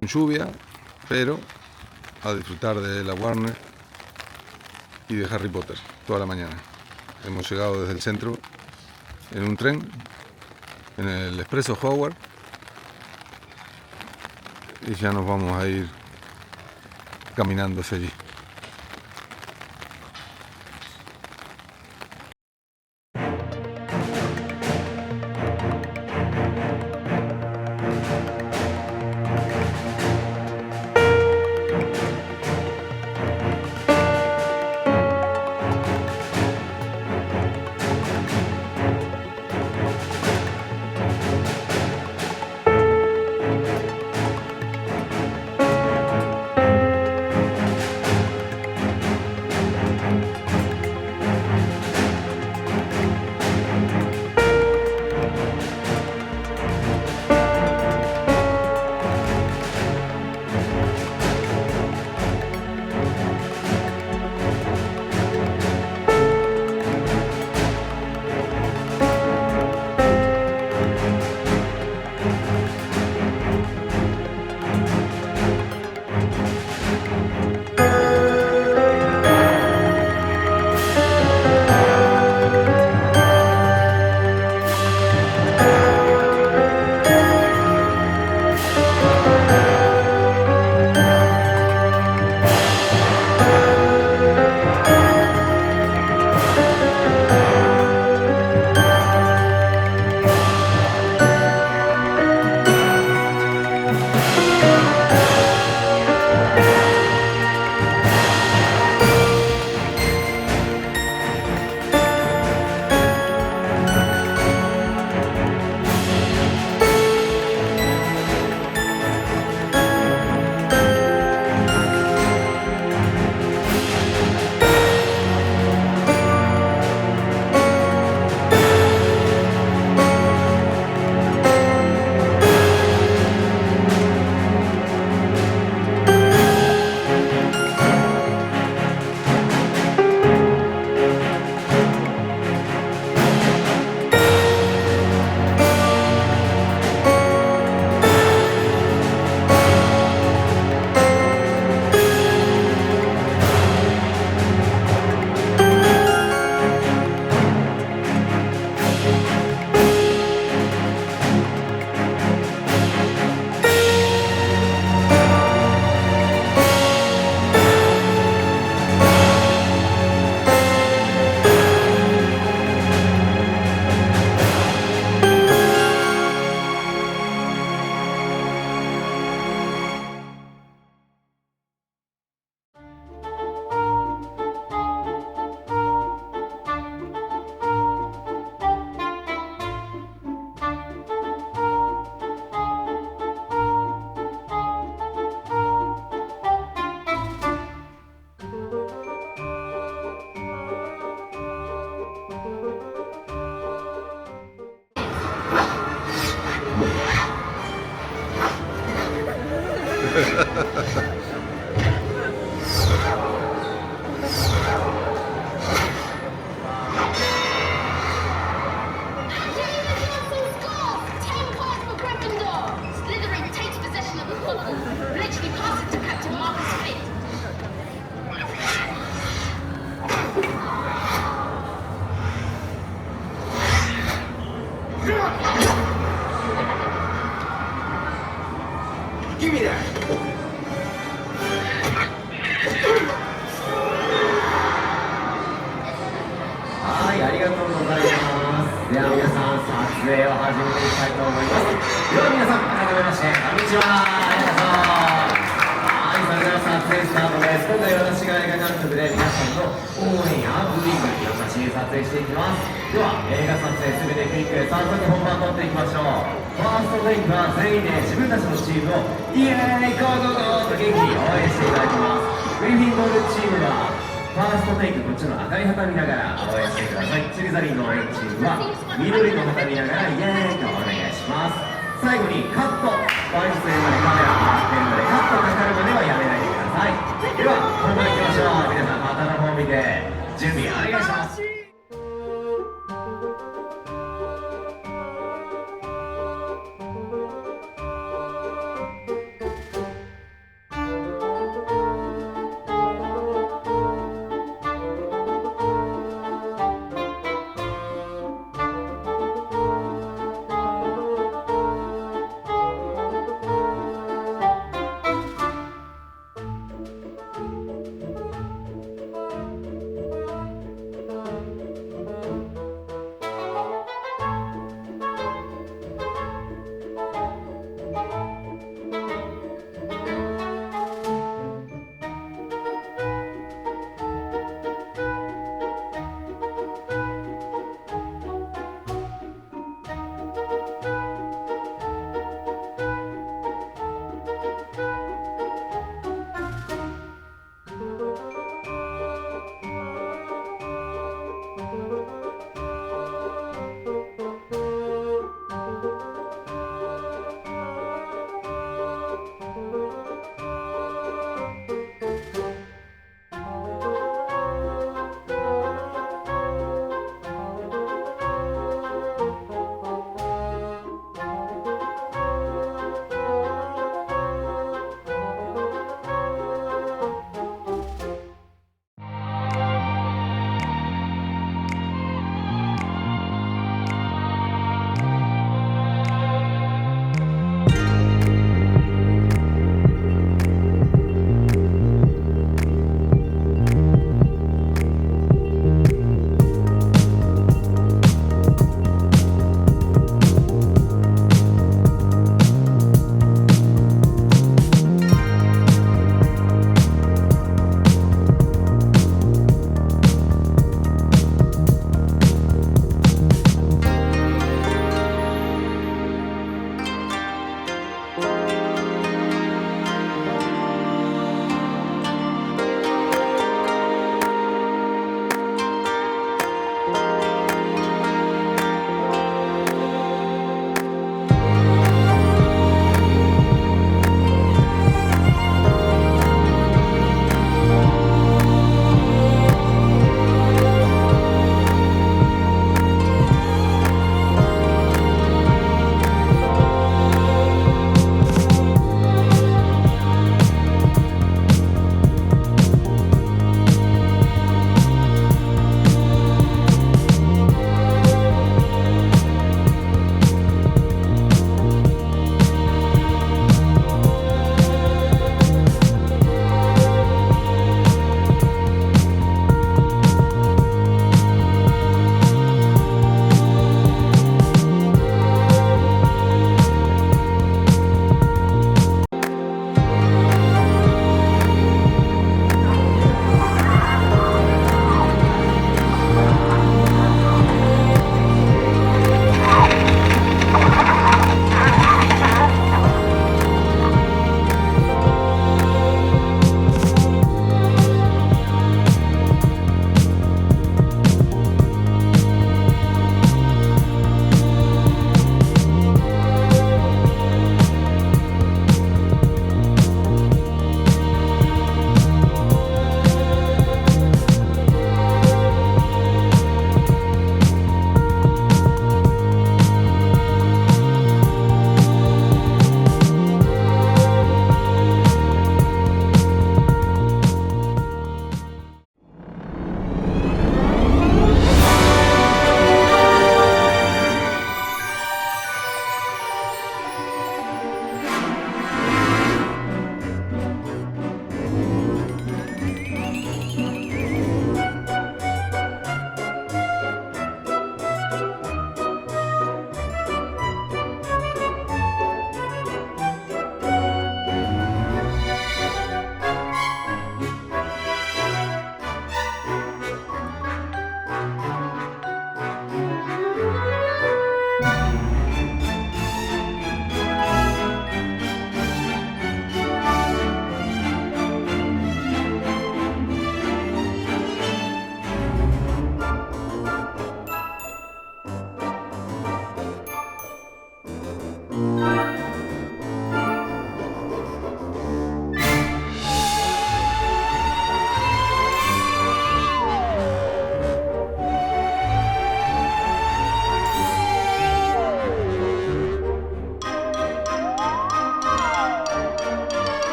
con lluvia, pero a disfrutar de la Warner y de Harry Potter toda la mañana. Hemos llegado desde el centro en un tren, en el expreso Howard, y ya nos vamos a ir caminando hacia allí.はい、ありがとうございます。では皆さん、撮影を始めていきたいと思います。では皆さん、改めまして、こんにちは。はい、それでは撮影スタートです。今回私が映画監督で皆さんの応援やグリーンの写真撮影していきます。では、映画撮影すべてクリックで早速本番撮っていきましょう。ファーストテイクは全員で自分たちのチームをイエーイゴーゴーゴーと元気に応援していただきます。グリフィンボールチームはファーストテイクこっちの赤い旗見ながら応援してください。チリザリンの応援チームは緑の旗見ながらイエーイとお願いします。最後にカット、ワイプまでカメラ回ってるのでカットかかるまではやめないでください。では本番いきましょう。皆さん旗の方を見て準備お願いします。